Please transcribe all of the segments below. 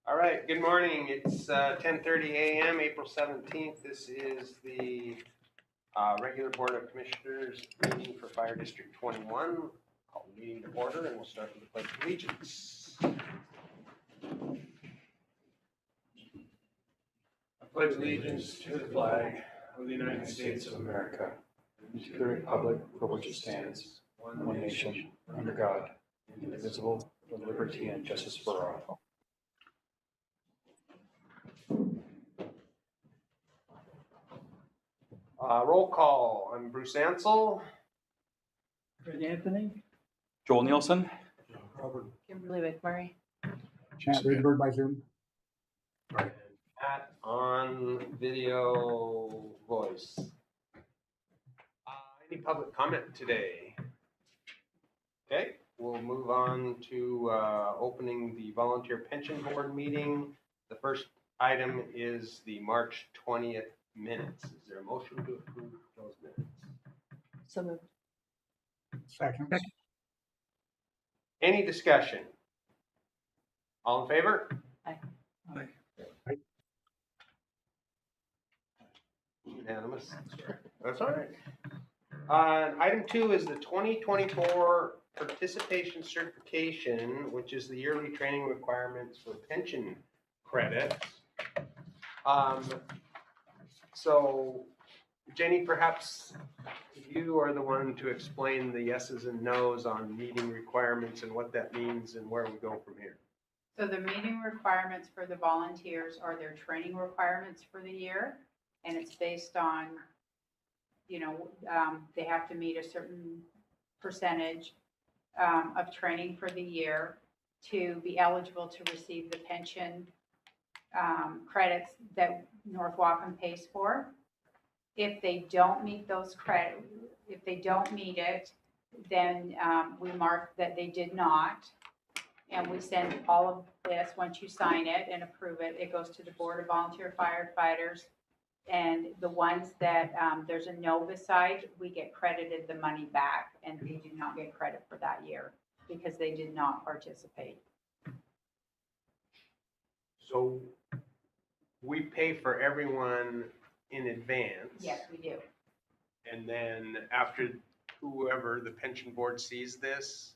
All right, good morning. It's 10:30 a.m., April 17th. This is the regular Board of Commissioners meeting for Fire District 21. Call the meeting to order, and we'll start with the Pledge of Allegiance. I pledge allegiance to the flag of the United States of America and to the republic for which it stands, one nation, under God, indivisible, with liberty and justice for all. Roll call. I'm Bruce Ansell. Fred Anthony. Joel Nielsen. Kimberly McMurray. Matt Reedberg by Zoom. Matt on video voice. Any public comment today? Okay, we'll move on to opening the Volunteer Pension Board meeting. The first item is the March 20th minutes. Is there a motion to approve those minutes? So moved. Second. Any discussion? All in favor? Aye. Unanimous. That's all right. Item 2 is the 2024 participation certification, which is the yearly training requirements for pension credits. So, Jenny, perhaps you are the one to explain the yeses and nos on meeting requirements and what that means and where we go from here. So the meeting requirements for the volunteers are their training requirements for the year. And it's based on, they have to meet a certain percentage of training for the year to be eligible to receive the pension credits that North Wacom pays for. If they don't meet those credits, if they don't meet it, then we mark that they did not. And we send all of this, once you sign it and approve it, it goes to the Board of Volunteer Firefighters. And the ones that there's a no beside, we get credited the money back, and they do not get credit for that year because they did not participate. So we pay for everyone in advance. Yes, we do. And then after whoever the pension board sees this,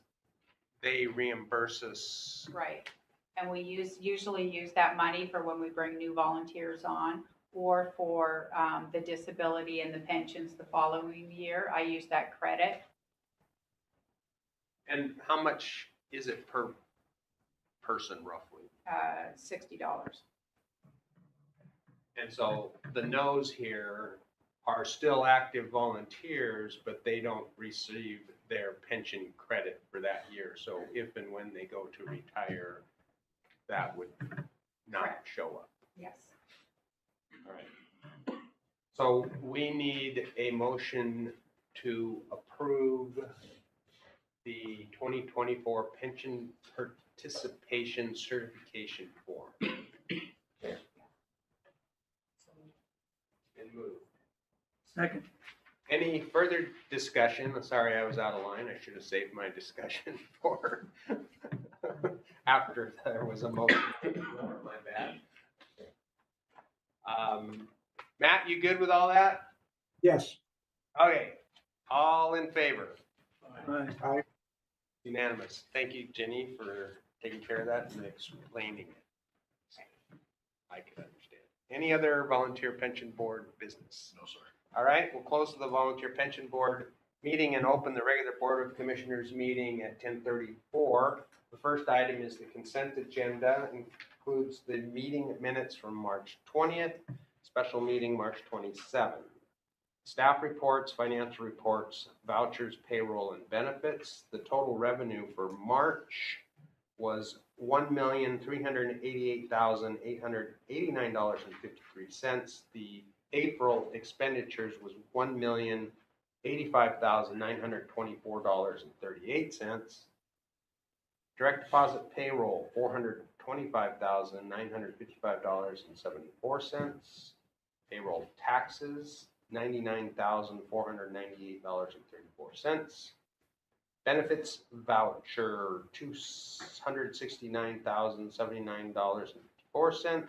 they reimburse us. Right. And we usually use that money for when we bring new volunteers on, or for the disability and the pensions the following year. I use that credit. And how much is it per person roughly? $60. And so the no's here are still active volunteers, but they don't receive their pension credit for that year. So if and when they go to retire, that would not Correct. show up. Yes. All right. So we need a motion to approve the 2024 pension participation certification form. And move. Second. Any further discussion? Sorry, I was out of line. I should have saved my discussion for after there was a motion. My bad. Matt, you good with all that? Yes. Okay. All in favor? Aye. Unanimous. Thank you, Jenny, for taking care of that and explaining it. I can understand. Any other volunteer pension board business? No, sir. All right, we'll close the volunteer pension board meeting and open the regular Board of Commissioners meeting at 10:34. The first item is the consent agenda, includes the meeting minutes from March 20th, special meeting March 27th. Staff reports, financial reports, vouchers, payroll, and benefits. The total revenue for March was $1,388,889.53. The April expenditures was $1,085,924.38. Direct deposit payroll, $425,955.74. Payroll taxes, $99,498.34. Benefits voucher, $269,079.54. $1.04.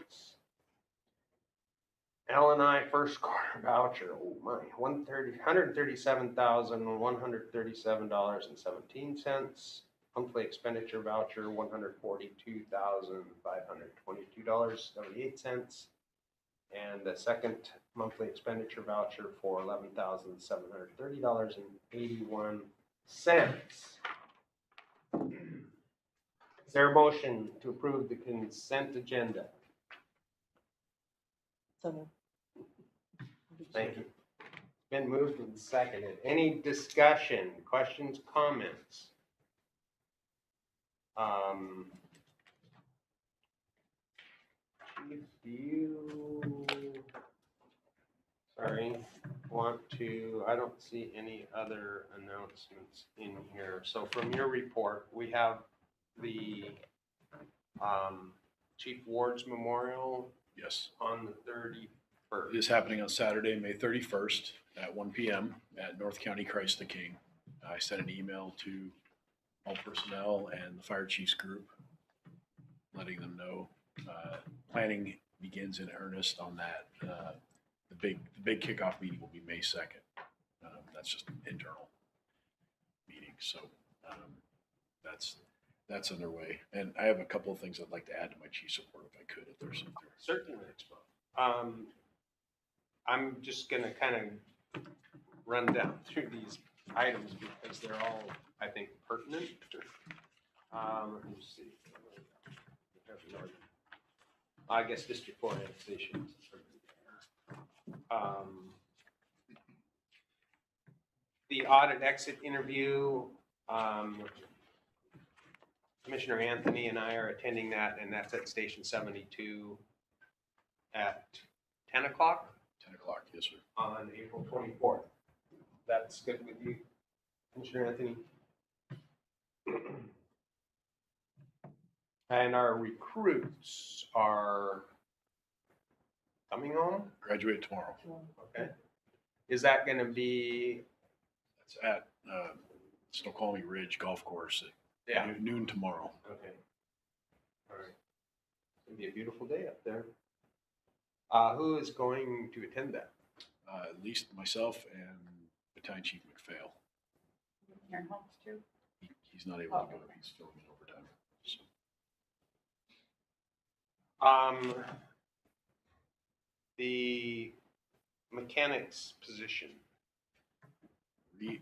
L&I first quarter voucher, oh my, $137,137.17. Monthly expenditure voucher, $142,522.78. And the second monthly expenditure voucher for $11,730.81. Is there a motion to approve the consent agenda? So moved. Thank you. Been moved and seconded. Any discussion, questions, comments? If you, I don't see any other announcements in here. So from your report, we have the Chief Ward's Memorial Yes, on the 31st. it is happening on Saturday, May 31st at 1 p.m. at North County Christ the King. I sent an email to all personnel and the fire chiefs group, letting them know planning begins in earnest on that. The big kickoff meeting will be May 2nd. That's just an internal meeting, so that's underway. And I have a couple of things I'd like to add to my chief's report if I could, if there's something. Certainly. I'm just going to kind of run down through these items because they're all, I think, pertinent. Let me see. I guess District 4 annexation. The audit exit interview, Commissioner Anthony and I are attending that, and that's at Station 72 at 10 o'clock 10 o'clock, yes, sir. on April 24th. That's good with you, Commissioner Anthony? And our recruits are coming home? Graduate tomorrow. Okay. Is that going to be? That's at Snoqualmie Ridge Golf Course at Yeah. noon tomorrow. Okay. All right. It's going to be a beautiful day up there. Who is going to attend that? At least myself and Battalion Chief McPhail. Aaron Holmes too. He's not able to go. He's filming overtime. So. The mechanics position.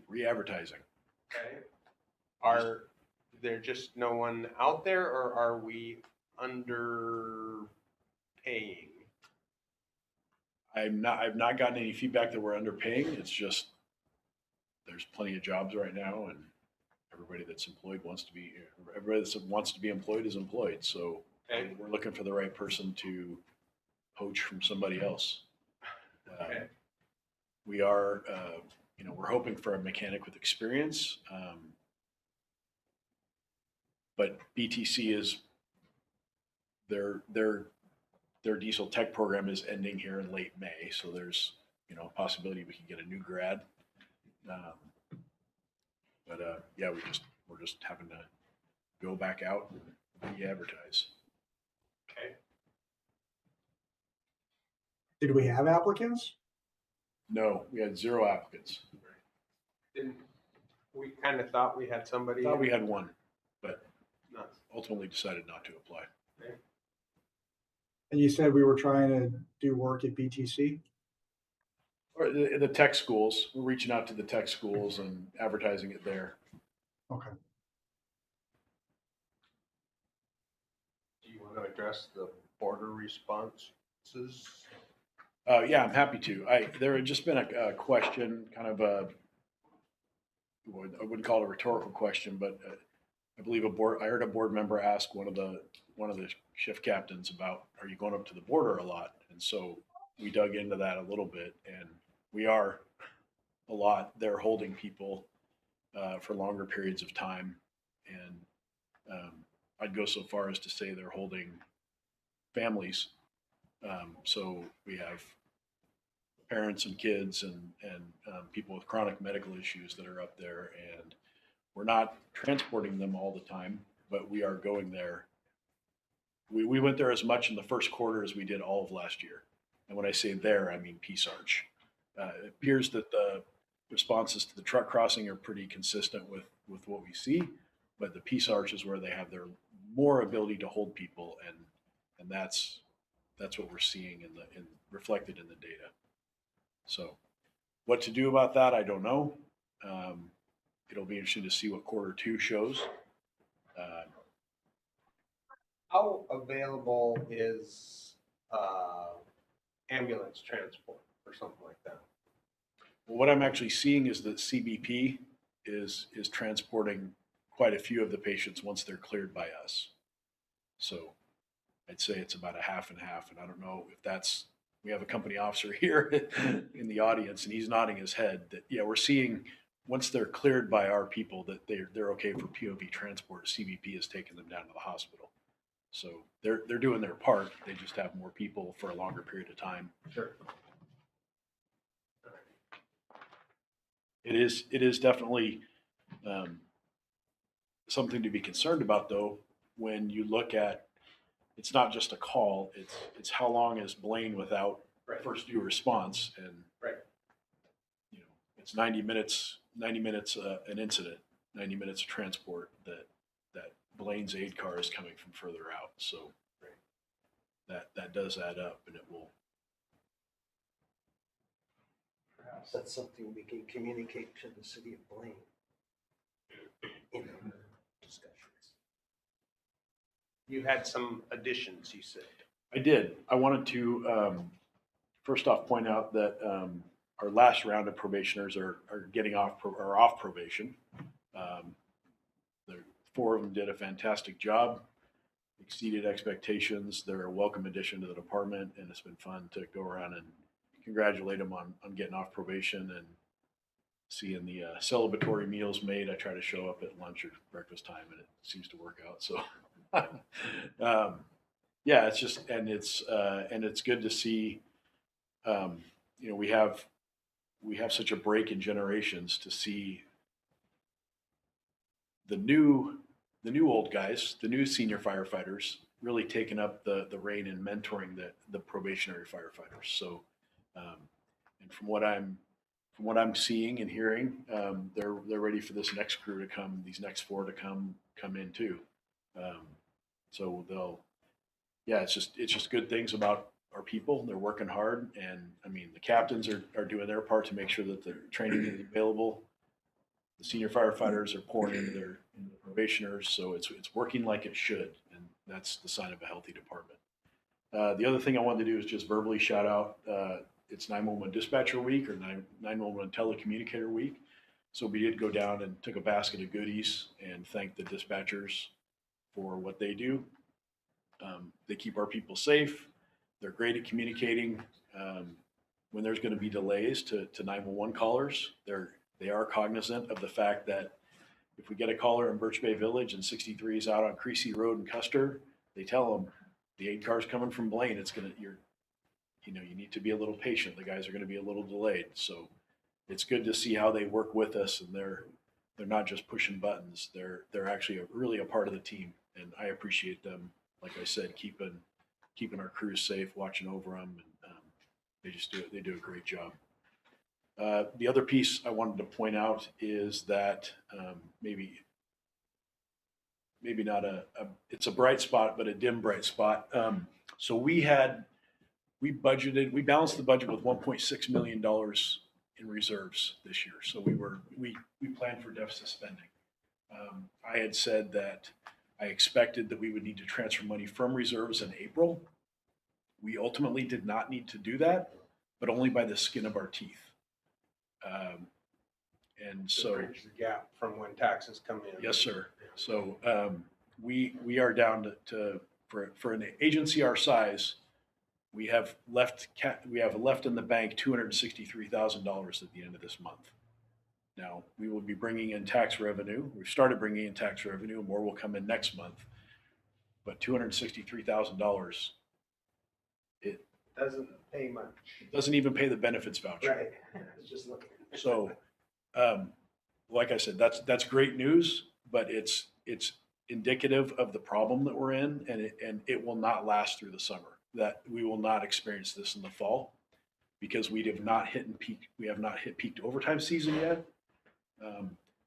Re-advertising. Okay. Are there just no one out there, or are we underpaying? I've not gotten any feedback that we're underpaying. It's just there's plenty of jobs right now, and everybody that's employed wants to be employed is employed. So Okay. we're looking for the right person to poach from somebody else. Okay. We are, we're hoping for a mechanic with experience, but BTC is their diesel tech program is ending here in late May, so there's a possibility we can get a new grad. Yeah, we're just having to go back out and re-advertise. Okay. Did we have applicants? No, we had 0 applicants. We kind of thought we had somebody. Thought we had one, but Not, ultimately decided not to apply. And you said we were trying to do work at BTC? Or the tech schools, we're reaching out to the tech schools and advertising it there. Okay. do you want to address the border responses? Yeah, I'm happy to. There had just been a question, kind of I wouldn't call it a rhetorical question, but I believe I heard a board member ask one of the shift captains about, are you going up to the border a lot? And so we dug into that a little bit, and we are a lot. They're holding people for longer periods of time, and I'd go so far as to say they're holding families. So we have parents and kids and people with chronic medical issues that are up there, and we're not transporting them all the time, but we are going there we went there as much in the first quarter as we did all of last year. And when I say there, I mean Peace Arch. It appears that the responses to the truck crossing are pretty consistent with what we see, but the Peace Arch is where they have their more ability to hold people, and that's what we're seeing in reflected in the data. So what to do about that, I don't know. It'll be interesting to see what quarter two shows. How available is ambulance transport or something like that? What I'm actually seeing is that CBP is transporting quite a few of the patients once they're cleared by us. So I'd say it's about a half and half, and I don't know if that's, we have a company officer here in the audience, and he's nodding his head that, yeah, we're seeing once they're cleared by our people that they're okay for POV transport. CBP is taking them down to the hospital. So they're doing their part. They just have more people for a longer period of time. Sure. It is definitely something to be concerned about, though, when you look at, it's not just a call, it's how long is Blaine without Right. first due response, and Right. you know, it's 90 minutes an incident, 90 minutes of transport that Blaine's aid car is coming from further out. So that does add up, and it will. Perhaps that's something we can communicate to the city of Blaine in our discussions. You had some additions, you said. I did. I wanted to first off point out that our last round of probationers are getting off probation. The 4 of them did a fantastic job, exceeded expectations. They're a welcome addition to the department, and it's been fun to go around and congratulate them on getting off probation and seeing the celebratory meals made. I try to show up at lunch or breakfast time, and it seems to work out. So, yeah, it's just, and it's good to see. We have such a break in generations to see the new old guys, the new senior firefighters, really taking up the reign and mentoring the probationary firefighters. So, and from what I'm seeing and hearing, they're ready for this next crew to come, these next 4 to come in too. So it's just good things about our people. They're working hard, and I mean, the captains are doing their part to make sure that the training is available. The senior firefighters are pouring into the probationers, so it's working like it should, and that's the sign of a healthy department. The other thing I wanted to do is just verbally shout out, it's 911 Dispatcher Week or 911 Telecommunicator Week. So we did go down and took a basket of goodies and thanked the dispatchers for what they do. They keep our people safe. They're great at communicating. When there's going to be delays to 911 callers, they are cognizant of the fact that if we get a caller in Birch Bay Village and 63 is out on Creasy Road in Custer, they tell them the aid car's coming from Blaine. You need to be a little patient. The guys are going to be a little delayed. So it's good to see how they work with us, and they're not just pushing buttons. They're actually really a part of the team, and I appreciate them. Like I said, keeping our crews safe, watching over them, and they do a great job. The other piece I wanted to point out is that maybe not it's a bright spot, but a dim bright spot. So we balanced the budget with $1.6 million in reserves this year. So we planned for deficit spending. I had said that I expected that we would need to transfer money from reserves in April. We ultimately did not need to do that, but only by the skin of our teeth. And so bridge the gap from when taxes come in. Yes, sir. So we are down to for an agency our size, we have left in the bank $263,000 at the end of this month. Now we will be bringing in tax revenue. We've started bringing in tax revenue, and more will come in next month. But $263,000, it Doesn't pay much. doesn't even pay the benefits voucher. Right. I was just looking. So, like I said, that's great news, but it's indicative of the problem that we're in, and it will not last through the summer. That we will not experience this in the fall because we have not hit peak overtime season yet.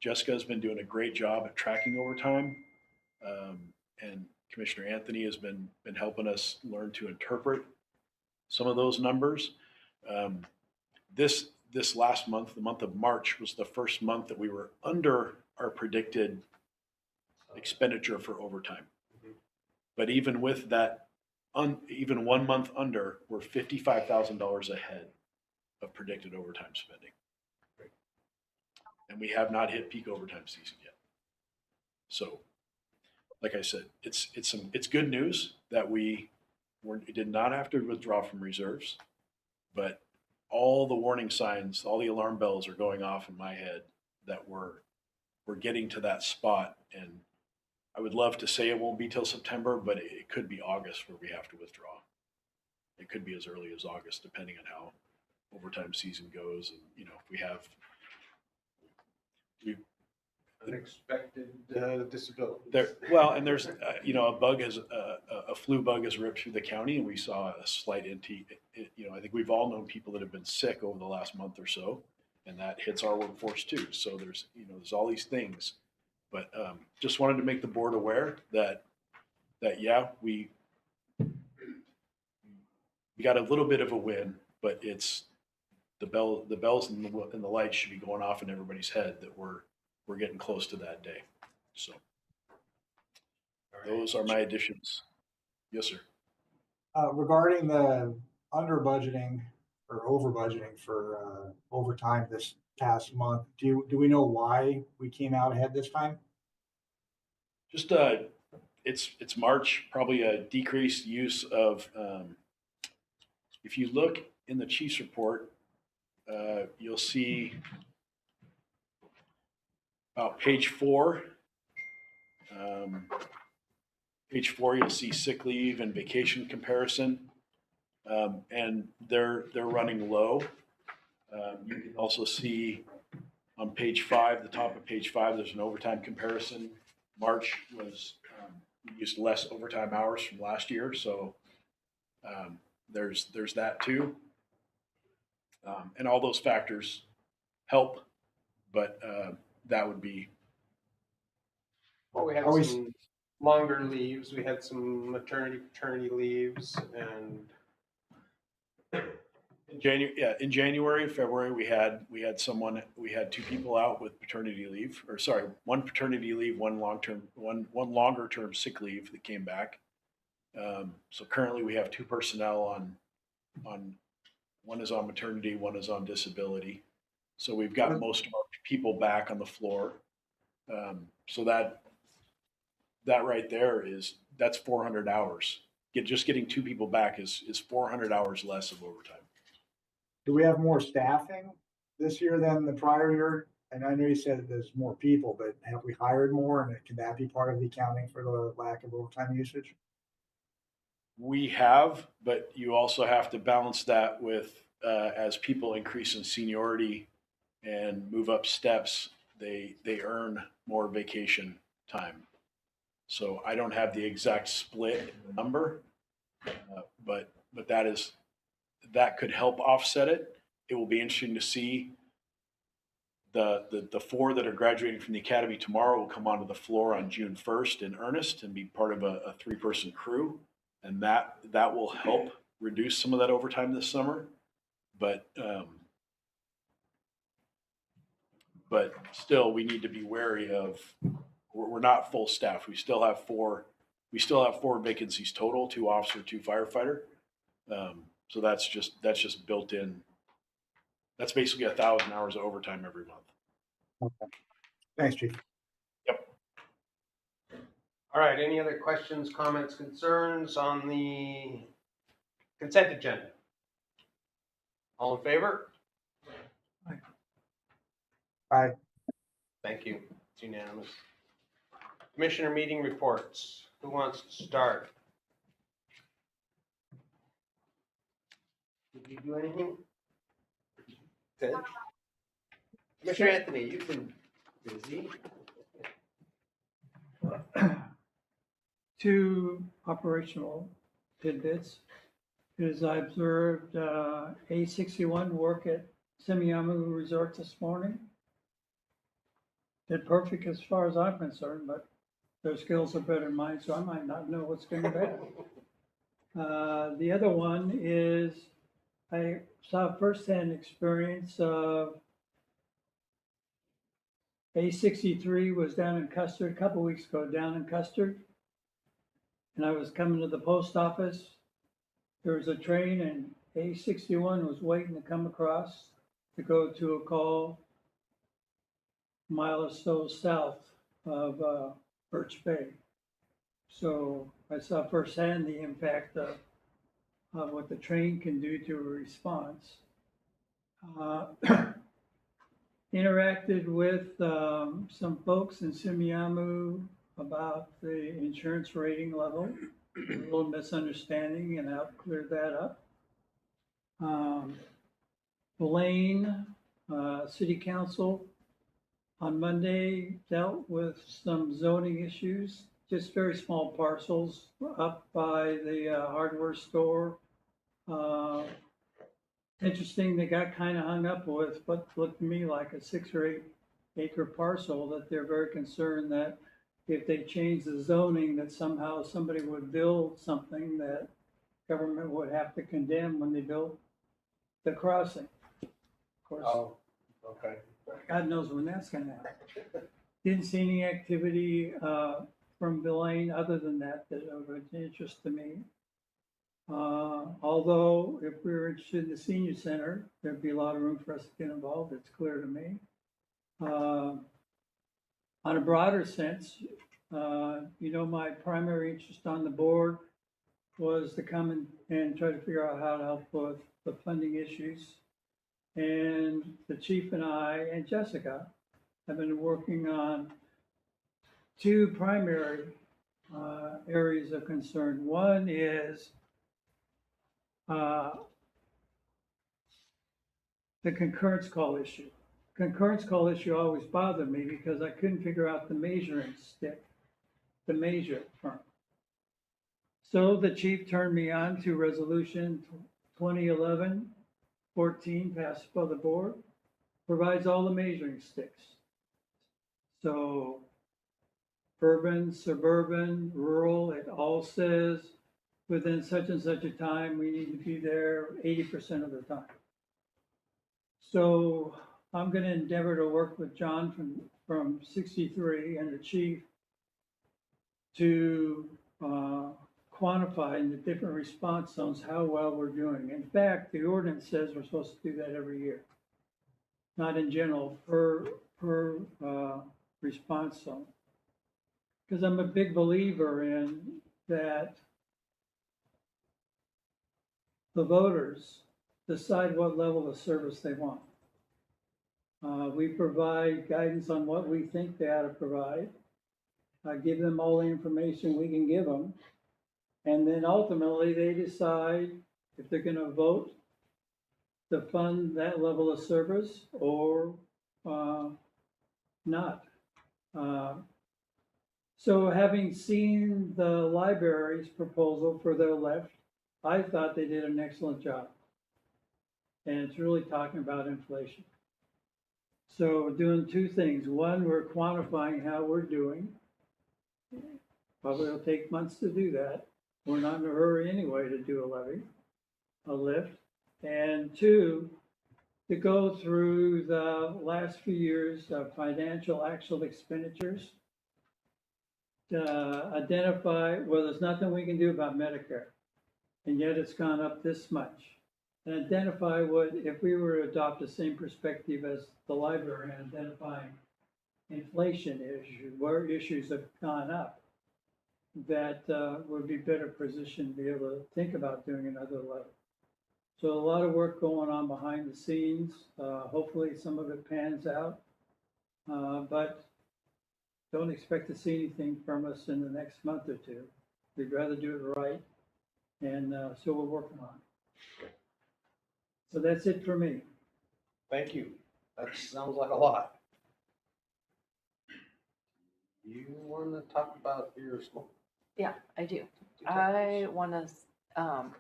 Jessica has been doing a great job at tracking overtime, and Commissioner Anthony has been helping us learn to interpret some of those numbers. This last month, the month of March, was the first month that we were under our predicted expenditure for overtime. But even with that, even 1 month under, we're $55,000 ahead of predicted overtime spending. And we have not hit peak overtime season yet. So, like I said, it's good news that we did not have to withdraw from reserves, but all the warning signs, all the alarm bells are going off in my head that we're getting to that spot. And I would love to say it won't be till September, but it could be August where we have to withdraw. It could be as early as August, depending on how overtime season goes. And, you know, if we have, Unexpected disabilities. and there's, you know, a flu bug has ripped through the county, and we saw a slight you know, I think we've all known people that have been sick over the last month or so, and that hits our workforce too. So there's all these things, but just wanted to make the board aware that yeah, we got a little bit of a win, but it's the bells and the lights should be going off in everybody's head that we're getting close to that day. So those are my additions. Yes, sir. Regarding the under budgeting or over budgeting for overtime this past month, do we know why we came out ahead this time? Just it's March, probably a decreased use of. If you look in the chief's report, you'll see about page 4. Page 4, you'll see sick leave and vacation comparison, and they're running low. You can also see on page 5, the top of page 5, there's an overtime comparison. March was we used less overtime hours from last year, so there's that too, and all those factors help, but that would be. Well, we had some longer leaves. We had some maternity, paternity leaves, and In January and February, we had 2 people out with paternity leave, or sorry, 1 paternity leave, one longer term sick leave that came back. So currently we have 2 personnel on one is on maternity, one is on disability. So we've got most of our people back on the floor. So that right there that's 400 hours. Just getting 2 people back is 400 hours less of overtime. Do we have more staffing this year than the prior year? And I know you said there's more people, but have we hired more? And can that be part of the accounting for the lack of overtime usage? We have, but you also have to balance that with as people increase in seniority and move up steps, they earn more vacation time. So I don't have the exact split number, but that could help offset it. It will be interesting to see the 4 that are graduating from the academy tomorrow will come onto the floor on June 1st in earnest and be part of a 3-person crew. And that will help reduce some of that overtime this summer. But still, we need to be wary of, we're not full staff. We still have 4 vacancies total, 2 officer, 2 firefighter. So that's just built in. That's basically 1,000 hours of overtime every month. Okay. Thanks, Chief. Yep. all right, any other questions, comments, concerns on the consent agenda? All in favor? Aye. Thank you. It's unanimous. Commissioner meeting reports. Who wants to start? Did you do anything? Ted? Commissioner Anthony, you've been busy. two operational tidbits. Is I observed A61 work at Semiahmoo Resort this morning. Did perfect as far as I'm concerned, but their skills are better than mine, so I might not know what's going bad. The other one is I saw firsthand experience of A63 was down in Custard a couple weeks ago, down in Custard. And I was coming to the post office. There was a train and A61 was waiting to come across to go to a call a mile or so south of Birch Bay. So I saw firsthand the impact of what the train can do to a response. Interacted with some folks in Semiahmoo about the insurance rating level, a little misunderstanding, and I'll clear that up. Blaine City Council on Monday dealt with some zoning issues, just very small parcels up by the hardware store. Interesting, they got kind of hung up with what looked to me like a 6 or 8 acre parcel that they're very concerned that if they change the zoning, that somehow somebody would build something that government would have to condemn when they build the crossing. Of course, Oh, okay. God knows when that's gonna happen. Didn't see any activity from Blaine other than that of interest to me. Although if we were interested in the senior center, there'd be a lot of room for us to get involved, it's clear to me. On a broader sense, my primary interest on the board was to come and try to figure out how to help with the funding issues. And the chief and I and Jessica have been working on two primary areas of concern. One is the concurrence call issue. Concurrence call issue always bothered me because I couldn't figure out the measuring stick to measure it from. So the chief turned me on to resolution 2011-14 passed by the board, provides all the measuring sticks. So urban, suburban, rural, it all says within such and such a time, we need to be there 80% of the time. So I'm going to endeavor to work with John from 63 and the chief to quantify in the different response zones how well we're doing. In fact, the ordinance says we're supposed to do that every year, not in general, per response zone. Because I'm a big believer in that the voters decide what level of service they want. We provide guidance on what we think they ought to provide. I give them all the information we can give them. And then ultimately they decide if they're going to vote to fund that level of service or not. So having seen the library's proposal for their left, I thought they did an excellent job. And it's really talking about inflation. So we're doing two things. One, we're quantifying how we're doing. Probably will take months to do that. We're not in a hurry anyway to do a lift. And two, to go through the last few years of financial actual expenditures to identify, well, there's nothing we can do about Medicare, and yet it's gone up this much. And identify what, if we were to adopt the same perspective as the library and identifying inflation issues, where issues have gone up, that would be better positioned to be able to think about doing another level. So a lot of work going on behind the scenes. Hopefully some of it pans out, but don't expect to see anything from us in the next month or two. We'd rather do it right, and so we're working on it. So that's it for me. Thank you. That sounds like a lot. You want to talk about your Yeah, I do. I want to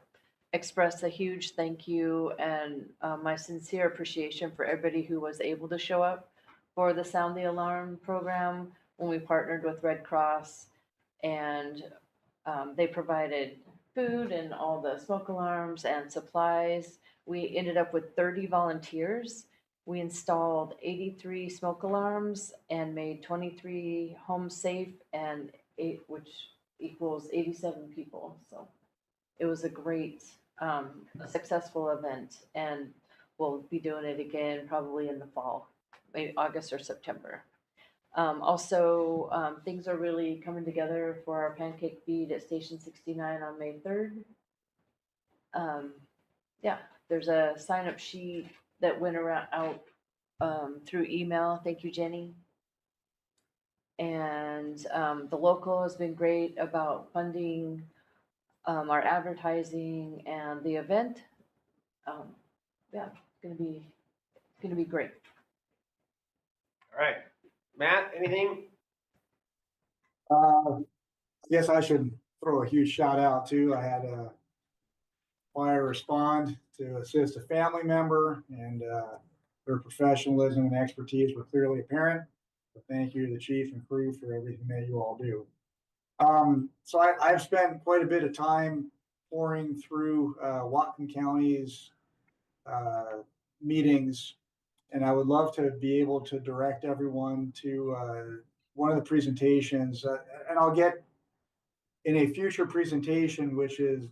express a huge thank you and my sincere appreciation for everybody who was able to show up for the Sound the Alarm program when we partnered with Red Cross. And they provided food and all the smoke alarms and supplies. We ended up with 30 volunteers. We installed 83 smoke alarms and made 23 homes safe, and which equals 87 people. So it was a great, a successful event, and we'll be doing it again probably in the fall, maybe August or September. Also, things are really coming together for our pancake feed at Station 69 on May 3rd. Yeah, there's a sign up sheet that went around out through email. Thank you, Jenny. And the local has been great about funding our advertising and the event. Yeah, it's gonna be great. All right. Matt, anything? I guess I should throw a huge shout out too. I had a fire respond to assist a family member, and their professionalism and expertise were clearly apparent. So thank you to the chief and crew for everything that you all do. So I've spent quite a bit of time pouring through Whatcom County's meetings, and I would love to be able to direct everyone to one of the presentations, and I'll get in a future presentation, which has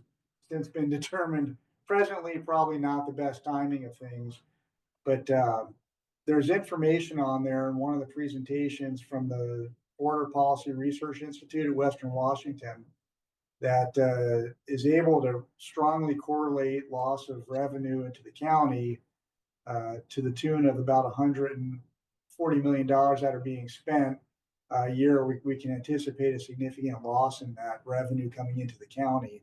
since been determined presently probably not the best timing of things, but there's information on there in one of the presentations from the Border Policy Research Institute at Western Washington that is able to strongly correlate loss of revenue into the county to the tune of about $140 million that are being spent a year. We can anticipate a significant loss in that revenue coming into the county.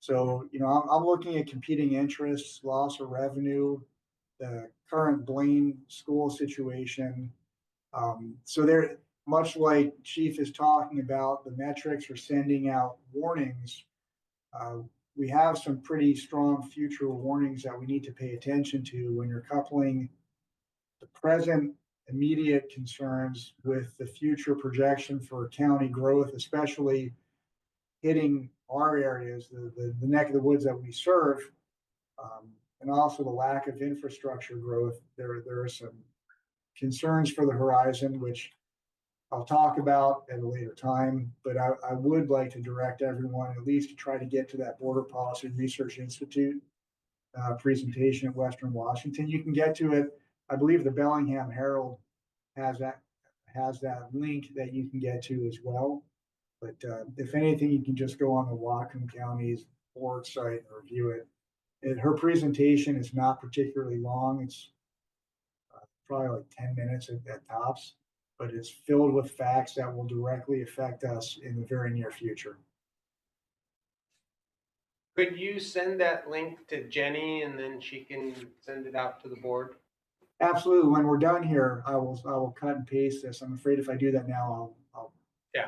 So, I'm looking at competing interests, loss of revenue, the current Blaine school situation. So there, much like Chief is talking about, the metrics are sending out warnings. We have some pretty strong future warnings that we need to pay attention to when you're coupling the present immediate concerns with the future projection for county growth, especially hitting our areas, the neck of the woods that we serve, and also the lack of infrastructure growth. There are some concerns for the horizon, which I'll talk about at a later time, but I would like to direct everyone at least to try to get to that Border Policy Research Institute presentation at Western Washington. You can get to it. I believe the Bellingham Herald has that link that you can get to as well. But if anything, you can just go on the Whatcom County's board site and review it. Her presentation is not particularly long. It's probably like 10 minutes at tops, but it's filled with facts that will directly affect us in the very near future. Could you send that link to Jenny and then she can send it out to the board? Absolutely. When we're done here, I will cut and paste this. I'm afraid if I do that now, I'll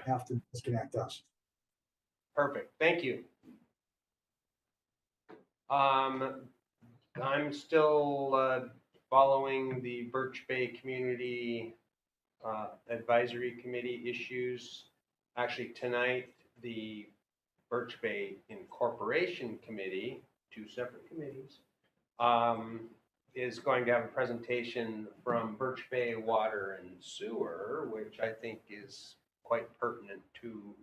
have to disconnect us. Perfect. Thank you. I'm still following the Birch Bay Community Advisory Committee issues. Actually, tonight, the Birch Bay Incorporation Committee, two separate committees, is going to have a presentation from Birch Bay Water and Sewer, which I think is quite pertinent to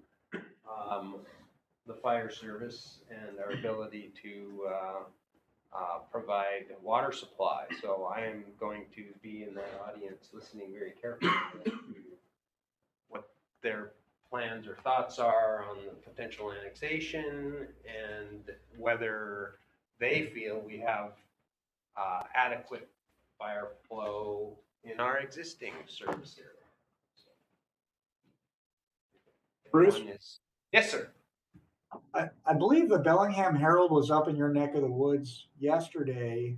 the fire service and our ability to provide water supply. So I am going to be in that audience listening very carefully to what their plans or thoughts are on the potential annexation and whether they feel we have adequate fire flow in our existing service area. Bruce? Yes, sir. I believe the Bellingham Herald was up in your neck of the woods yesterday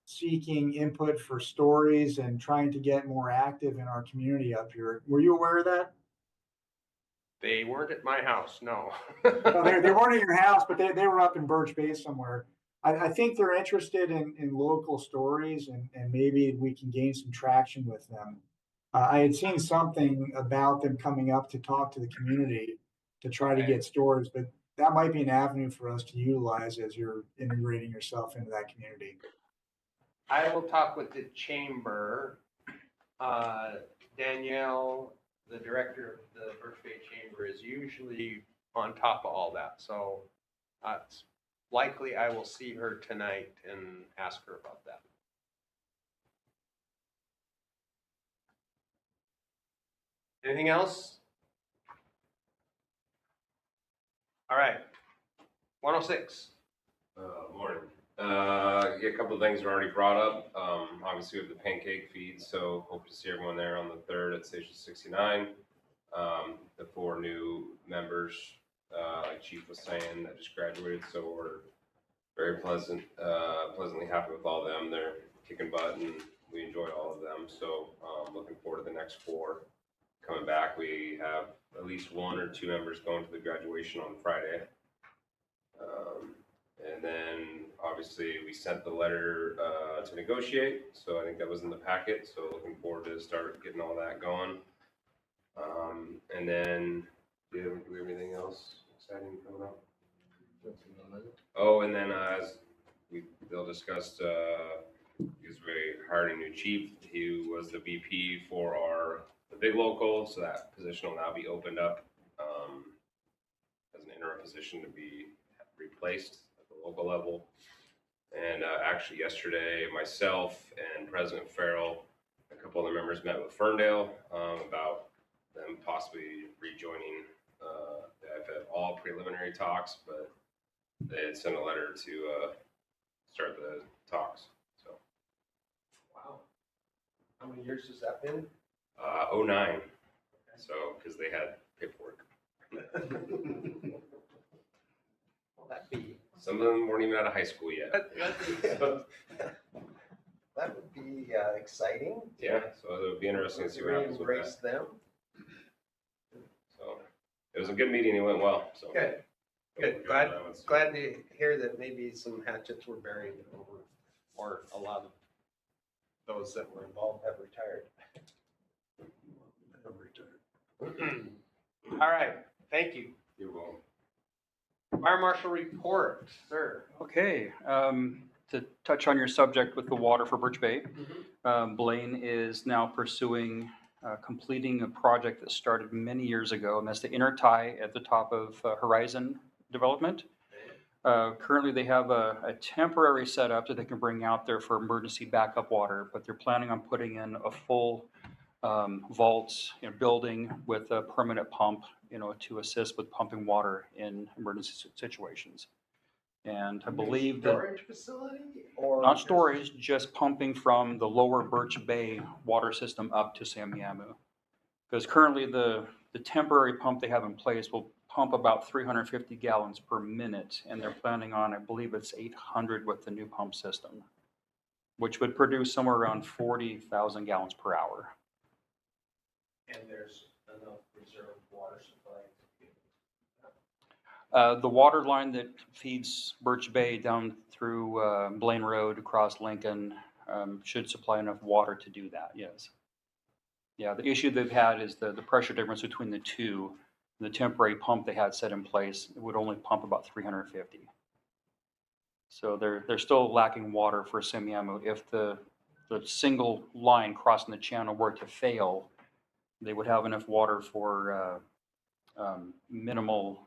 seeking input for stories and trying to get more active in our community up here. Were you aware of that? They weren't at my house, no. No, they weren't at your house, but they were up in Birch Bay somewhere. I think they're interested in local stories and maybe we can gain some traction with them. I had seen something about them coming up to talk to the community to try to Okay. get stories, but that might be an avenue for us to utilize as you're integrating yourself into that community. I will talk with the chamber. Danielle, the director of the Birch Bay Chamber, is usually on top of all that. So it's likely I will see her tonight and ask her about that. Anything else? All right. 106. Morning. Yeah, a couple of things were already brought up. Obviously, we have the pancake feed, so hope to see everyone there on the 3rd at Station 69. The 4 new members, like Chief was saying, that just graduated, so we're very pleasantly happy with all of them. They're kicking butt, and we enjoy all of them. So, looking forward to the next 4 coming back. We have at least 1 or 2 members going to the graduation on Friday. And then obviously we sent the letter to negotiate, so I think that was in the packet. So looking forward to start getting all that going. And then do we have anything else exciting coming up? Oh, and then as they'll discuss, because we hired a new chief. He was the VP for the big local, so that position will now be opened up as an interim position to be replaced at the local level. And actually yesterday, myself and President Farrell, a couple other members met with Ferndale about them possibly rejoining the IFF. All preliminary talks, but they had sent a letter to start the talks. So. Wow. How many years has that been? 09. So, because they had paperwork. Well, that'd be. Some of them weren't even out of high school yet. That would be exciting. Yeah, so it would be interesting to see what happens with Embrace that. them. So it was a good meeting. It went well. So Good. Good. Glad to hear that maybe some hatchets were buried over, or a lot of those that were involved have retired. All right. Thank you. You're welcome. Fire Marshal report, sir. Okay, to touch on your subject with the water for Birch Bay, Blaine is now pursuing completing a project that started many years ago, and that's the inner tie at the top of Horizon Development. Currently, they have a temporary setup that they can bring out there for emergency backup water, but they're planning on putting in a full vault building with a permanent pump, to assist with pumping water in emergency situations. And I believe that Storage facility or? not storage, just pumping from the lower Birch Bay water system up to Samiamu. Because currently the temporary pump they have in place will pump about 350 gallons per minute, and they're planning on, I believe it's 800 with the new pump system, which would produce somewhere around 40,000 gallons per hour. And there's enough reserve water supply. The water line that feeds Birch Bay down through Blaine Road across Lincoln should supply enough water to do that, yes. Yeah, the issue they've had is the pressure difference between the two. The temporary pump they had set in place, it would only pump about 350. So they're still lacking water for Samiamu. If the single line crossing the channel were to fail, they would have enough water for minimal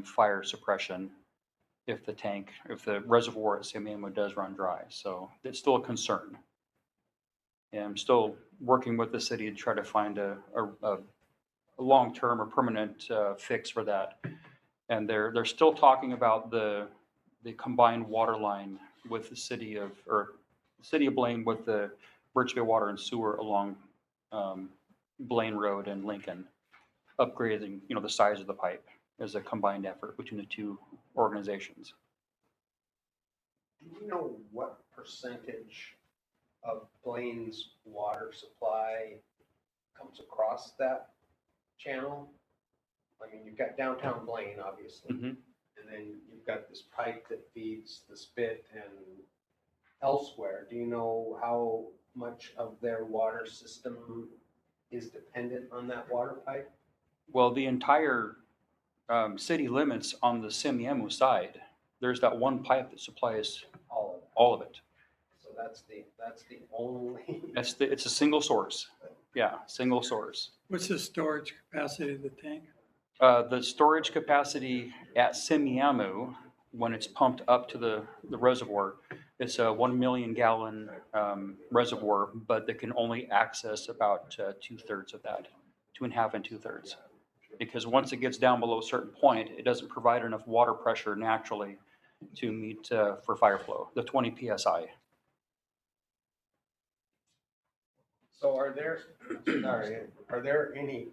fire suppression if the reservoir at Samiamu does run dry. So it's still a concern. And I'm still working with the city to try to find a long-term or permanent fix for that. And they're still talking about the combined water line with the city of Blaine with the Birch Bay Water and Sewer along Blaine Road and Lincoln, upgrading the size of the pipe as a combined effort between the two organizations. Do you know what percentage of Blaine's water supply comes across that channel? I mean, you've got downtown Blaine, obviously. Mhm. And then you've got this pipe that feeds the spit and elsewhere. Do you know how much of their water system is dependent on that water pipe? Well, the entire city limits on the Semiahmoo side, there's that one pipe that supplies All of it. all of it. So that's the only. It's a single source. Yeah, single source. What's the storage capacity of the tank? The storage capacity at Semiahmoo, when it's pumped up to the reservoir, it's a 1 million gallon reservoir, but they can only access about 2/3 of that, 2.5 and 2/3. Because once it gets down below a certain point, it doesn't provide enough water pressure naturally to meet for fire flow, the 20 psi. So are there any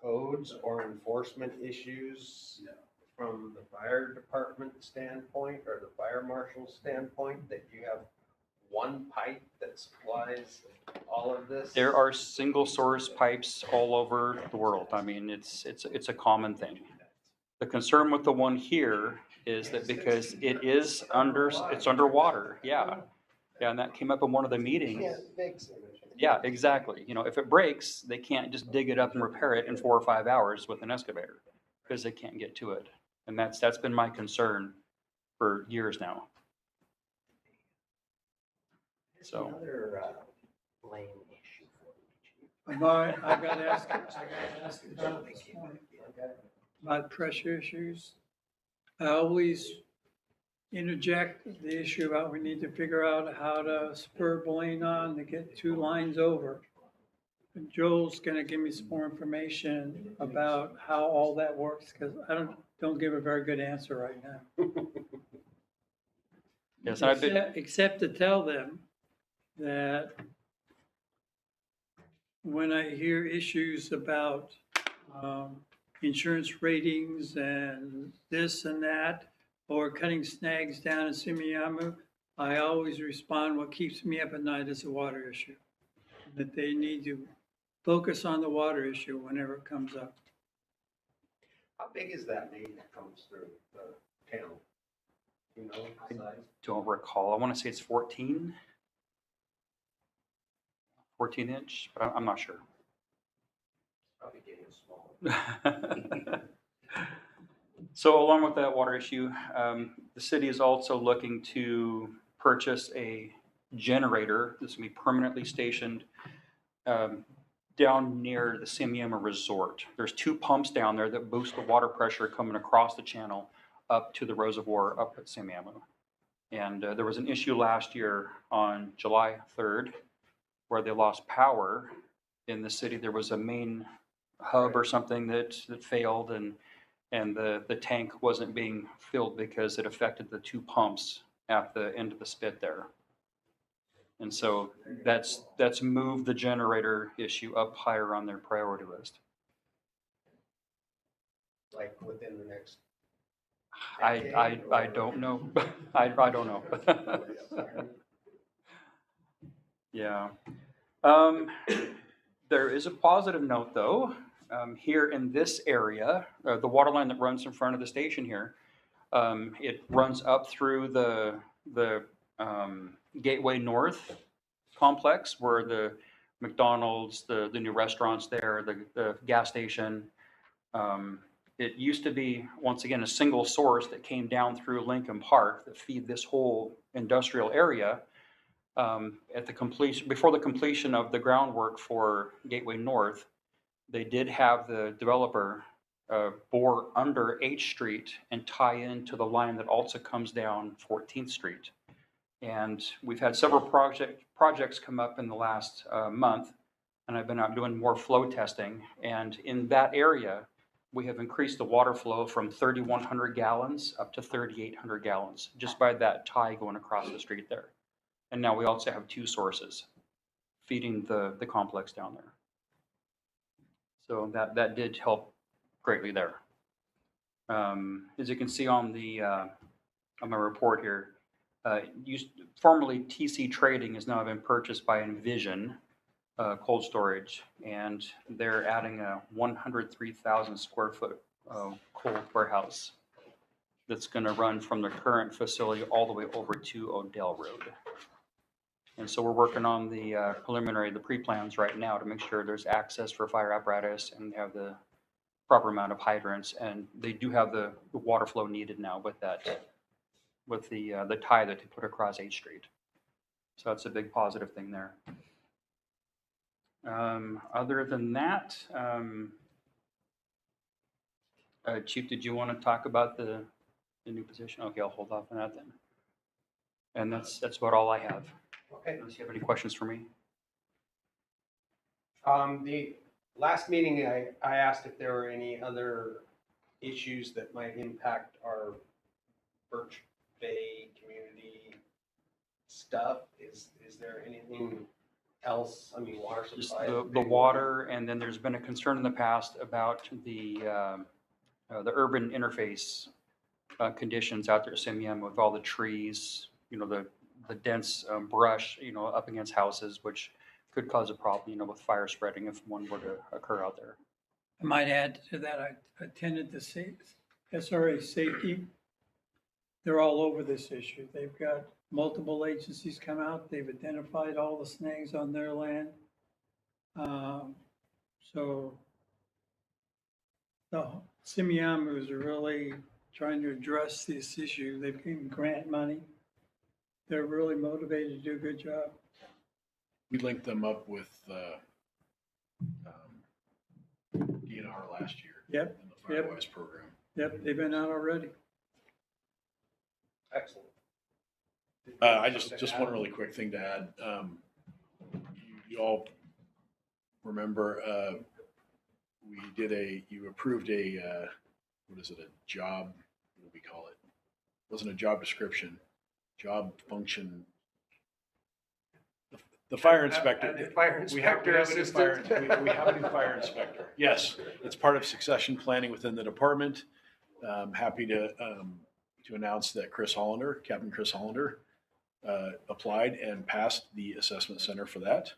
codes or enforcement issues from the fire department standpoint or the fire marshal standpoint that you have one pipe that supplies all of this? There are single source pipes all over the world. I mean, it's a common thing. The concern with the one here is that because it's underwater, yeah. Yeah, and that came up in one of the meetings. Can't fix it. Yeah, exactly. You know, if it breaks, they can't just dig it up and repair it in 4 or 5 hours with an excavator because they can't get to it. And that's been my concern for years now. So. Another Blaine issue for you, I gotta ask about this morning, about pressure issues. I always interject the issue about we need to figure out how to spur Blaine on to get 2 lines over. And Joel's gonna give me some more information about how all that works, because I don't give a very good answer right now. Yes, and I've been, Except to tell them that when I hear issues about insurance ratings and this and that, or cutting snags down in Semiahmoo, I always respond, what keeps me up at night is the water issue. That they need to focus on the water issue whenever it comes up. How big is that main that comes through the town? You know, the size? don't recall. I want to say it's 14 inch, but I'm not sure. Probably getting small. So along with that water issue, the city is also looking to purchase a generator. This will be permanently stationed down near the Semiahmoo Resort. There's 2 pumps down there that boost the water pressure coming across the channel up to the reservoir up at Semiahmoo. And there was an issue last year on July 3rd where they lost power in the city. There was a main hub or something that failed, and the tank wasn't being filled because it affected the 2 pumps at the end of the spit there. And so that's moved the generator issue up higher on their priority list. Like within the next. I don't know. I don't know. Yeah. There is a positive note though. Here in this area, the water line that runs in front of the station here, it runs up through the Gateway North complex where the McDonald's, the new restaurants there, the gas station. It used to be, once again, a single source that came down through Lincoln Park that feed this whole industrial area. Before the completion of the groundwork for Gateway North, they did have the developer bore under H Street and tie into the line that also comes down 14th Street. And we've had several projects come up in the last month, and I've been out doing more flow testing. And in that area, we have increased the water flow from 3,100 gallons up to 3,800 gallons just by that tie going across the street there. And now we also have 2 sources feeding the complex down there. So that did help greatly there. As you can see on my report here, formerly TC Trading has now been purchased by Envision. cold storage, and they're adding a 103,000 square foot cold warehouse that's going to run from the current facility all the way over to Odell Road. And so we're working on the the pre-plans right now to make sure there's access for fire apparatus and have the proper amount of hydrants. And they do have the water flow needed now with that, with the tie that they put across 8th Street. So that's a big positive thing there. Other than that, Chief, did you want to talk about the new position? Okay, I'll hold off on that then. And that's about all I have. Okay. Unless you have any questions for me? The last meeting, I asked if there were any other issues that might impact our Birch Bay community stuff. Is there anything else? I mean, water Just supply. the water, and then there's been a concern in the past about the urban interface conditions out there at Simeon with all the trees, the dense brush, up against houses, which could cause a problem, with fire spreading if one were to occur out there. I might add to that, I attended the SRA safety. They're all over this issue. They've got multiple agencies come out. They've identified all the snags on their land. So the Simeon is really trying to address this issue. They've given grant money. They're really motivated to do a good job. We linked them up with DNR last year. Yep, In the Firewise program. yep, they've been out already. Excellent. I just one really quick thing to add. You all remember you approved a what is it, a job, what do we call it? It wasn't a job description, job function. The fire inspector. Fire We have inspector a new fire- assistant. we have a new fire inspector. Yes, it's part of succession planning within the department. Happy to announce that Captain Chris Hollander, applied and passed the assessment center for that.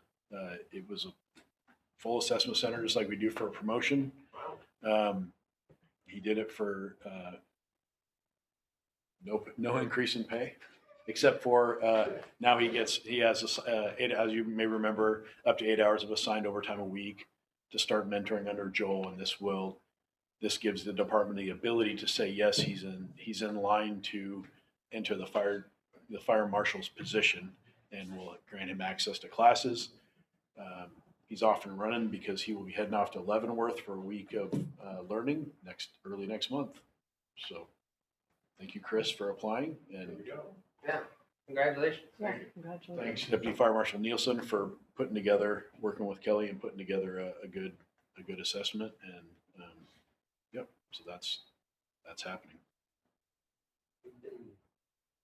It was a full assessment center, just like we do for a promotion. He did it for no increase in pay, except for now he has as you may remember, up to 8 hours of assigned overtime a week to start mentoring under Joel, and this gives the department the ability to say yes, he's in line to enter the fire marshal's position, and will grant him access to classes. He's off and running because he will be heading off to Leavenworth for a week of learning early next month. So thank you, Chris, for applying, and Yeah, congratulations. Yeah, congratulations. thanks Deputy Fire Marshal Nielsen for working with Kelly and putting together a good assessment. And yep, so that's happening. We've been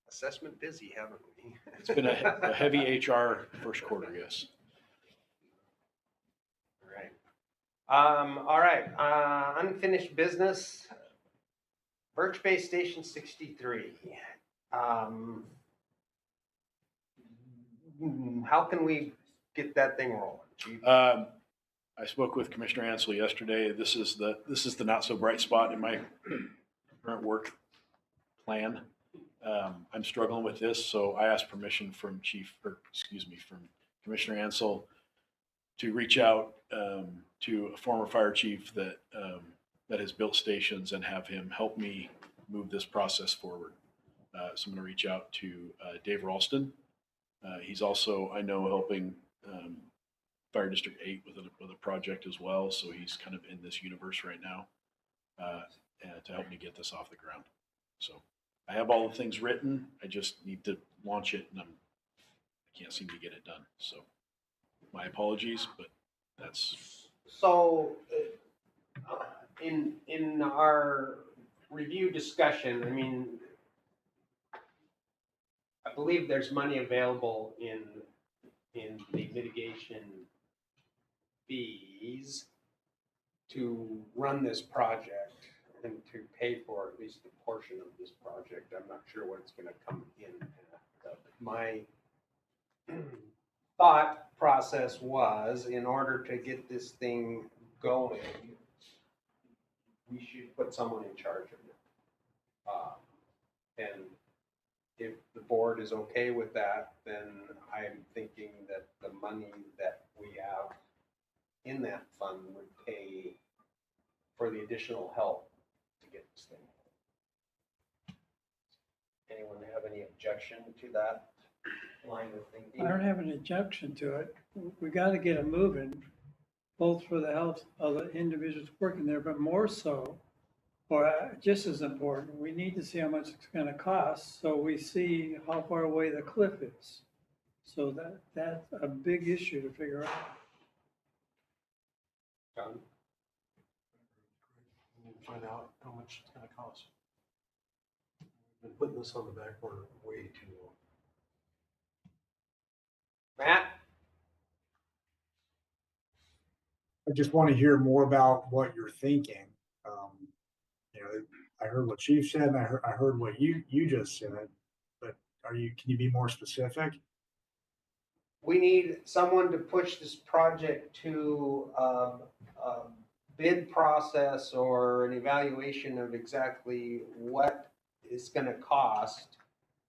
assessment busy, haven't we? It's been a heavy HR first quarter, yes. All right, unfinished business. Birch Bay Station 63. How can we get that thing rolling, Chief? I spoke with Commissioner Ansel yesterday. This is the not so bright spot in my current work plan. I'm struggling with this, so I asked permission from Commissioner Ansel to reach out to a former fire chief that has built stations and have him help me move this process forward. So I'm going to reach out to Dave Ralston. He's also, I know, helping Fire District 8 with a project as well. So he's kind of in this universe right now to help me get this off the ground. So I have all the things written. I just need to launch it, and I can't seem to get it done. So my apologies, but that's. So in our review discussion, I mean, I believe there's money available in the mitigation fees to run this project and to pay for at least a portion of this project. I'm not sure what it's going to come in at. My thought process was, in order to get this thing going, we should put someone in charge of it. And if the board is okay with that, then I'm thinking that the money that we have in that fund would pay for the additional help to get this thing. Anyone have any objection to that line of thinking? I don't have an objection to it. We gotta get it moving, both for the health of the individuals working there, but more so, or just as important, we need to see how much it's gonna cost, so we see how far away the cliff is. So that's a big issue to figure out. John? Find out how much it's gonna cost. Been putting this on the back burner way too long. Matt? I just want to hear more about what you're thinking. You know, I heard what Chief said, and I heard what you just said, but can you be more specific? We need someone to push this project to a bid process or an evaluation of exactly what it's gonna cost,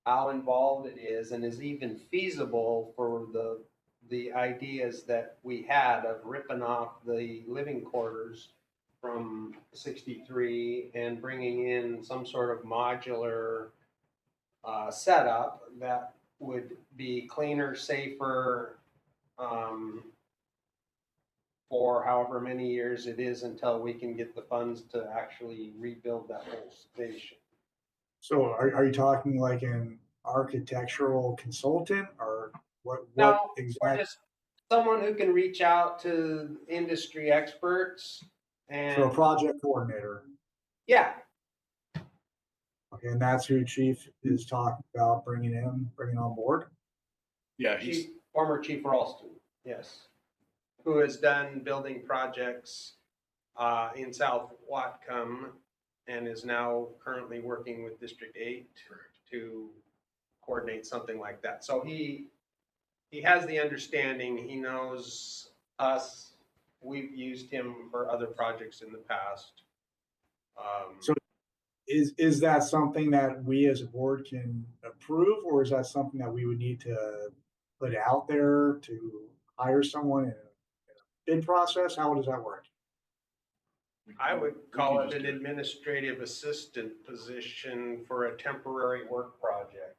how involved it is, and is even feasible for the ideas that we had of ripping off the living quarters from 63 and bringing in some sort of modular setup that would be cleaner, safer, for however many years it is until we can get the funds to actually rebuild that whole station. So are you talking like an architectural consultant or what No, or exactly? just someone who can reach out to industry experts So a and, project coordinator. yeah, Okay, and that's who Chief is talking about bringing on board. Yeah, he's, Former Chief Ralston, yes, who has done building projects in South Watcom and is now currently working with District 8 to coordinate something like that. So he has the understanding, he knows us, we've used him for other projects in the past. So is that something that we as a board can approve, or is that something that we would need to put out there to hire someone in a bid process? How does that work? I would we call can it just an do it. administrative assistant position for a temporary work project.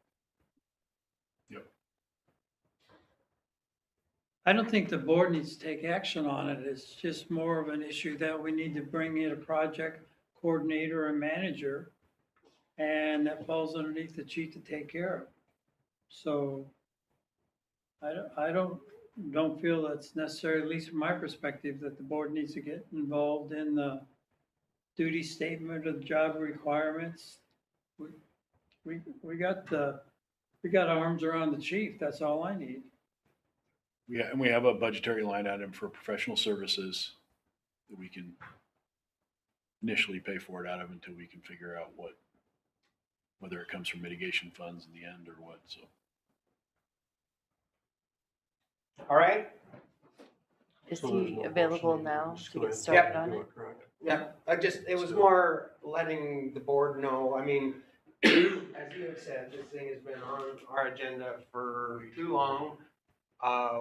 I don't think the board needs to take action on it. It's just more of an issue that we need to bring in a project coordinator and manager. And that falls underneath the chief to take care of. So I don't feel that's necessary, at least from my perspective, that the board needs to get involved in the duty statement of job requirements. We got arms around the chief. That's all I need. and we have a budgetary line item for professional services that we can initially pay for it out of until we can figure out whether it comes from mitigation funds in the end or what, so. All right? Is So there's he no available motion, now just to go get ahead and started Yep. on do it? correct? Yeah, it was So- more letting the board know, I mean, as you have said, this thing has been on our agenda for too long,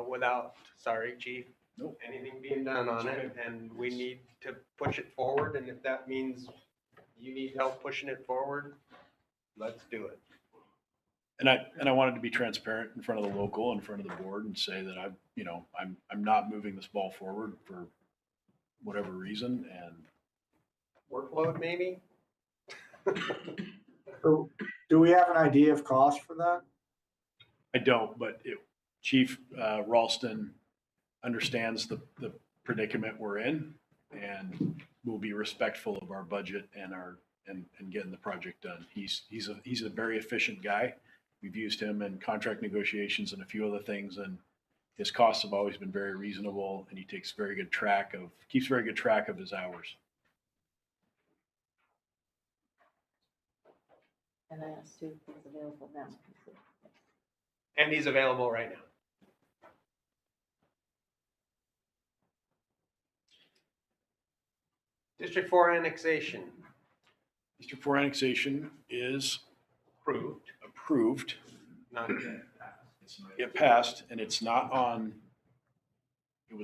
without, sorry, chief, Nope. anything being done on it, It's okay. and we need to push it forward, and if that means you need help pushing it forward, let's do it. And I wanted to be transparent in front of the local, in front of the board and say that I'm not moving this ball forward for whatever reason. And Workload, maybe? So do we have an idea of cost for that? I don't, but Chief Ralston understands the predicament we're in and will be respectful of our budget and getting the project done. He's a very efficient guy. We've used him in contract negotiations and a few other things, and his costs have always been very reasonable, and he keeps very good track of his hours. And I asked you if he's available now. And he's available right now. District 4 annexation. District 4 annexation is approved. Not yet. It passed, and it was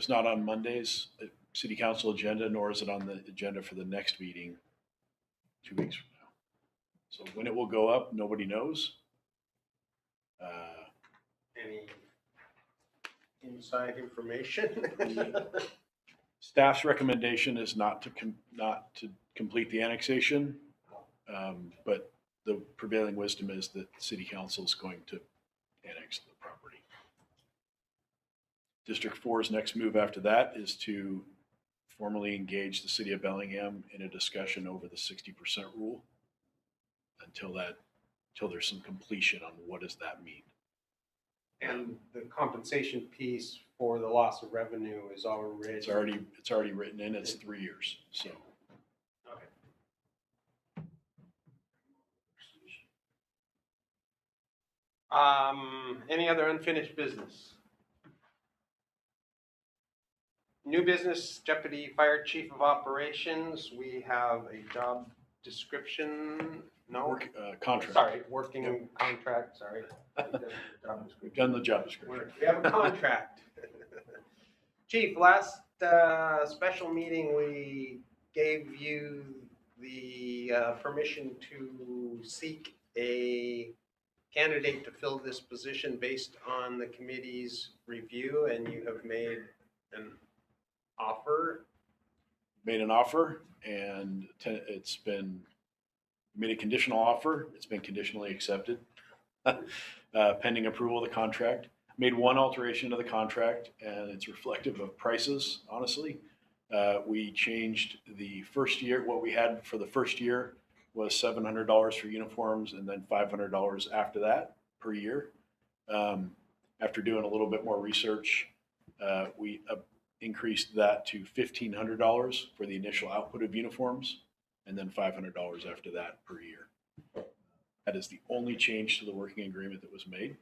not on Monday's city council agenda, nor is it on the agenda for the next meeting 2 weeks from now. So when it will go up, nobody knows. Any inside information? Staff's recommendation is not to complete the annexation, but the prevailing wisdom is that the city council is going to annex the property. District 4's next move after that is to formally engage the city of Bellingham in a discussion over the 60% rule until there's some completion on what does that mean. And the compensation piece for the loss of revenue is already. It's already written in. It's 3 years. So. Any other unfinished business? New business, Deputy Fire Chief of Operations. We have a job description. No, Contract. sorry, working contract. Sorry, We've done the job description. We have a contract. Chief, last special meeting we gave you the permission to seek a candidate to fill this position based on the committee's review, and you have made an offer. Made an offer, and it's been made a conditional offer. It's been conditionally accepted, pending approval of the contract. Made one alteration to the contract, and it's reflective of prices, honestly. We changed the first year. What we had for the first year was $700 for uniforms, and then $500 after that per year. After doing a little bit more research, we increased that to $1,500 for the initial output of uniforms, and then $500 after that per year. That is the only change to the working agreement that was made,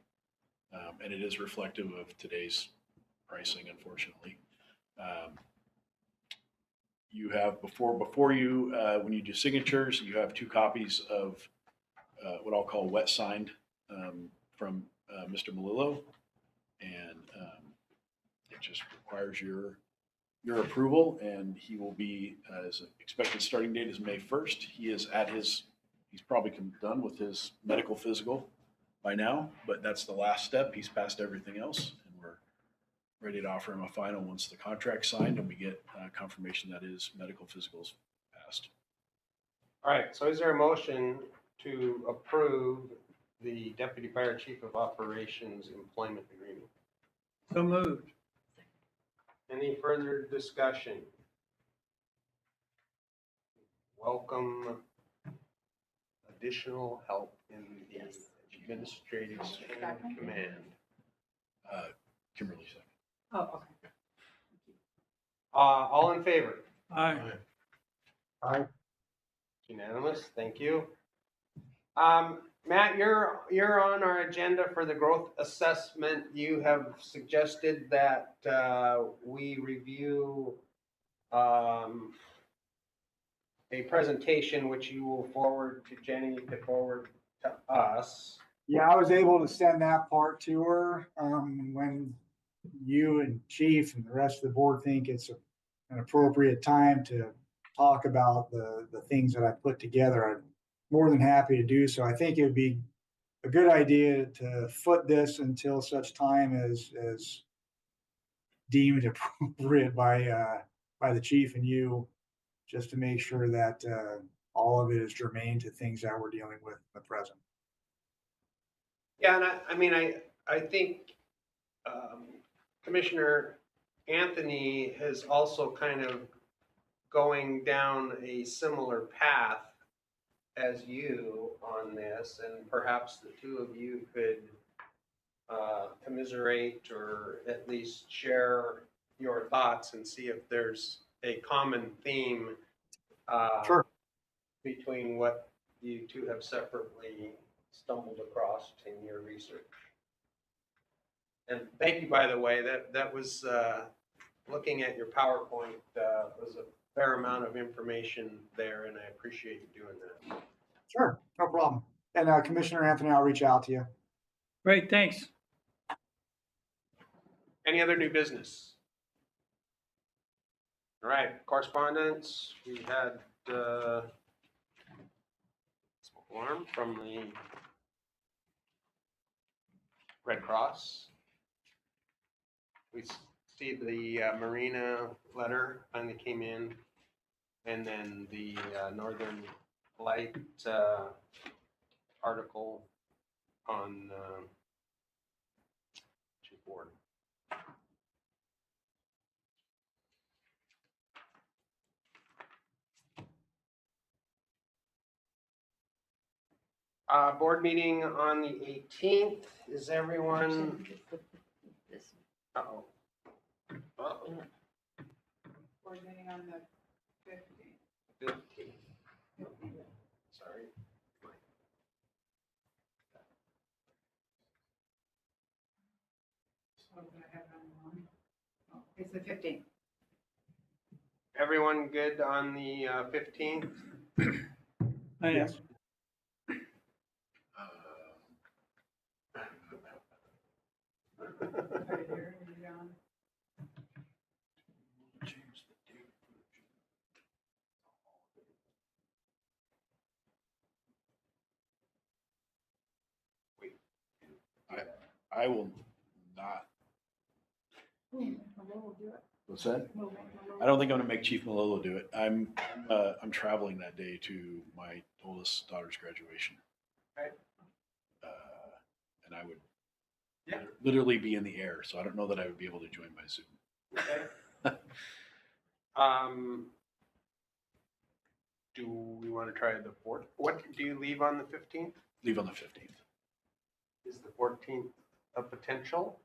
and it is reflective of today's pricing, unfortunately. You have before you, when you do signatures, you have 2 copies of what I'll call wet signed from Mr. Melillo, and it just requires your approval, and he will be, his expected starting date is May 1st. He's probably done with his medical physical by now, but that's the last step. He's passed everything else, and we're ready to offer him a final once the contract's signed and we get confirmation that his medical physical's passed. All right, so is there a motion to approve the Deputy Fire Chief of Operations employment agreement? So moved. Any further discussion? Welcome additional help in the administrative command. Kimberly second. Oh, okay. All in favor? Aye. Unanimous, thank you. Matt, you're on our agenda for the growth assessment. You have suggested that we review a presentation which you will forward to Jenny to forward to us. Yeah, I was able to send that part to her, when you and Chief and the rest of the board think it's an appropriate time to talk about the things that I put together. I'm more than happy to do so. I think it would be a good idea to foot this until such time as deemed appropriate by the chief and you, just to make sure that all of it is germane to things that we're dealing with in the present. Yeah, and I think Commissioner Anthony has also kind of going down a similar path as you on this, and perhaps the two of you could commiserate or at least share your thoughts and see if there's a common theme Sure. between what you two have separately stumbled across in your research. And thank you, by the way, that was looking at your PowerPoint was a fair amount of information there, and I appreciate you doing that. Sure, no problem. And Commissioner Anthony, I'll reach out to you. Great, thanks. Any other new business? All right, correspondence, we had, alarm from the Red Cross. We see the Marina letter finally came in, and then the Northern Light article on chief board. Board meeting on the 18th. Is everyone? This- Uh-oh. Uh-oh. Board meeting on the 15th. 15th. Sorry. Oh, did I have it on the line? Oh, it's the 15th. Everyone good on the 15th? I am. Yes. Right here, are you on? I will not. We'll do it. What's that? We'll I don't think I'm gonna make Chief Malolo do it. I'm traveling that day to my oldest daughter's graduation. Right. And I would Yeah. literally be in the air, so I don't know that I would be able to join by Zoom. Okay. Do we want to try the 4th? What, do you leave on the 15th? Leave on the 15th. Is the 14th a potential?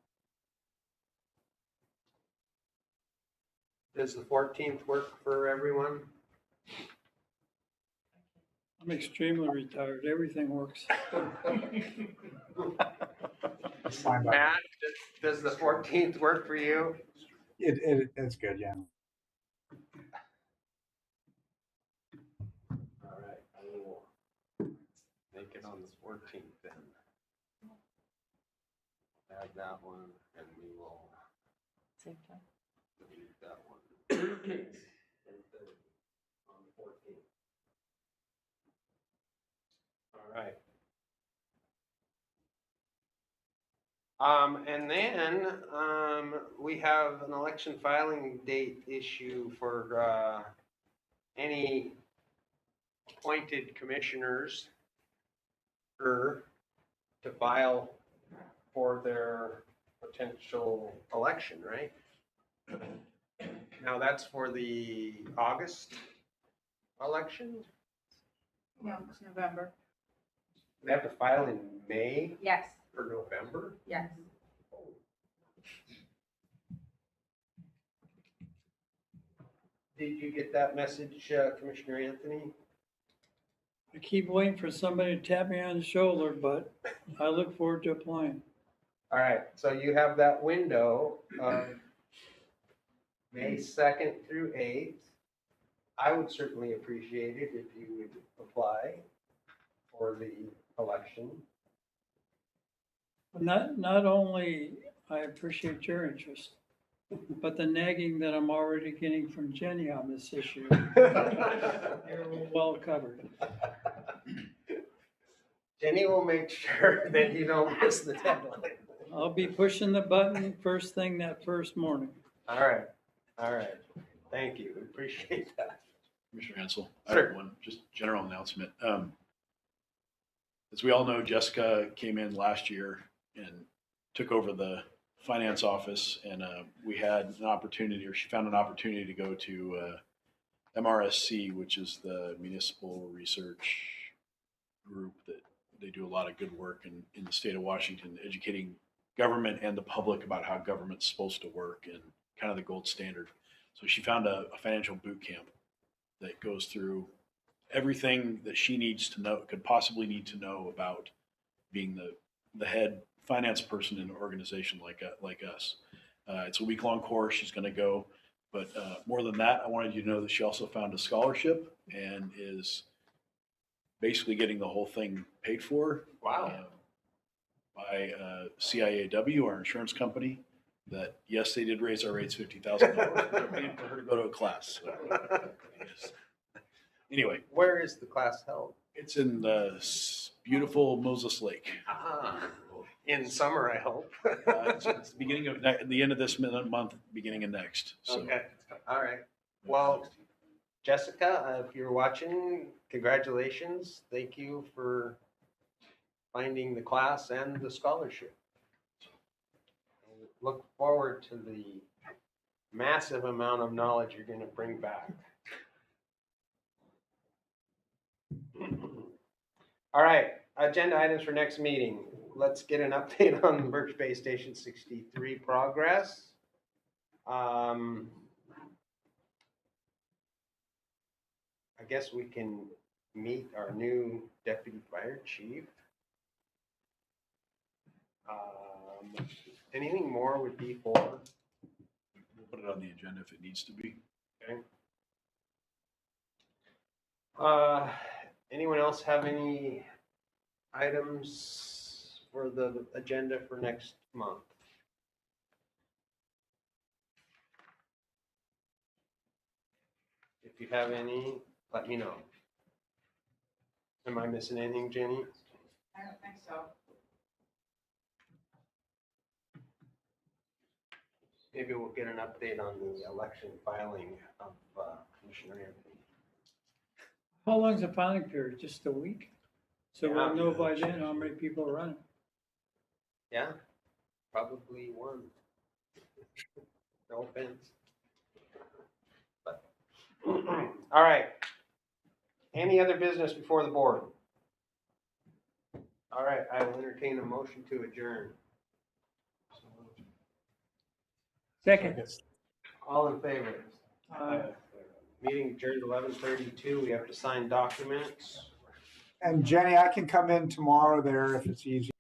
Does the 14th work for everyone? I'm extremely retired. Everything works. It's fine by me. Matt, does the 14th work for you? It's good, yeah. All right, I will make it on the 14th then. Add that one, and we will Same time. delete that one. 10:30 on the 14th. All right. And then, we have an election filing date issue for, any appointed commissioners to file for their potential election, right? Now, that's for the August election? No, it's November. They have to file in May Yes, or November? yes. Did you get that message, Commissioner Anthony? I keep waiting for somebody to tap me on the shoulder, but I look forward to applying. All right, so you have that window of May 2nd through 8th. I would certainly appreciate it if you would apply for the election. Not only I appreciate your interest, but the nagging that I'm already getting from Jenny on this issue, you're well covered. Jenny will make sure that you don't miss the deadline. I'll be pushing the button first thing that first morning. All right, all right. Thank you, appreciate that. Commissioner Hansel, I Sure. have one just general announcement. As we all know, Jessica came in last year and took over the finance office, and we had an opportunity, or she found an opportunity to go to MRSC, which is the municipal research group that they do a lot of good work in the state of Washington, educating government and the public about how government's supposed to work and kind of the gold standard. So she found a financial boot camp that goes through everything that she needs to know, could possibly need to know about being the head finance person in an organization like us. It's a week-long course. She's going to go But more than that, I wanted you to know that she also found a scholarship and is basically getting the whole thing paid for. Wow. By CIAW, our insurance company, that, yes, they did raise our rates $50,000, but they're paying for her to go to a class. So, yes. Anyway, Where is the class held? it's in the beautiful Moses Lake. In summer, I hope. It's the beginning of, the end of this month, beginning of next. So, Okay, all right. Well, Jessica, if you're watching, congratulations. Thank you for finding the class and the scholarship. Look forward to the massive amount of knowledge you're going to bring back. All right, agenda items for next meeting. Let's get an update on Birch Bay Station 63 progress. I guess we can meet our new deputy fire chief. Anything more would be for? we'll put it on the agenda if it needs to be. Okay. Anyone else have any items for the agenda for next month? If you have any, let me know. Am I missing anything, Jenny? I don't think so. Maybe we'll get an update on the election filing of Commissioner Anthony. How long's the filing period? Just a week? So Yeah. we'll know by then how many people are running. Yeah, probably one. No offense. But, all right. Any other business before the board? All right, I will entertain a motion to adjourn. Second. All in favor? Uh, Meeting adjourned 11:32. We have to sign documents. And Jenny, I can come in tomorrow there if it's easy.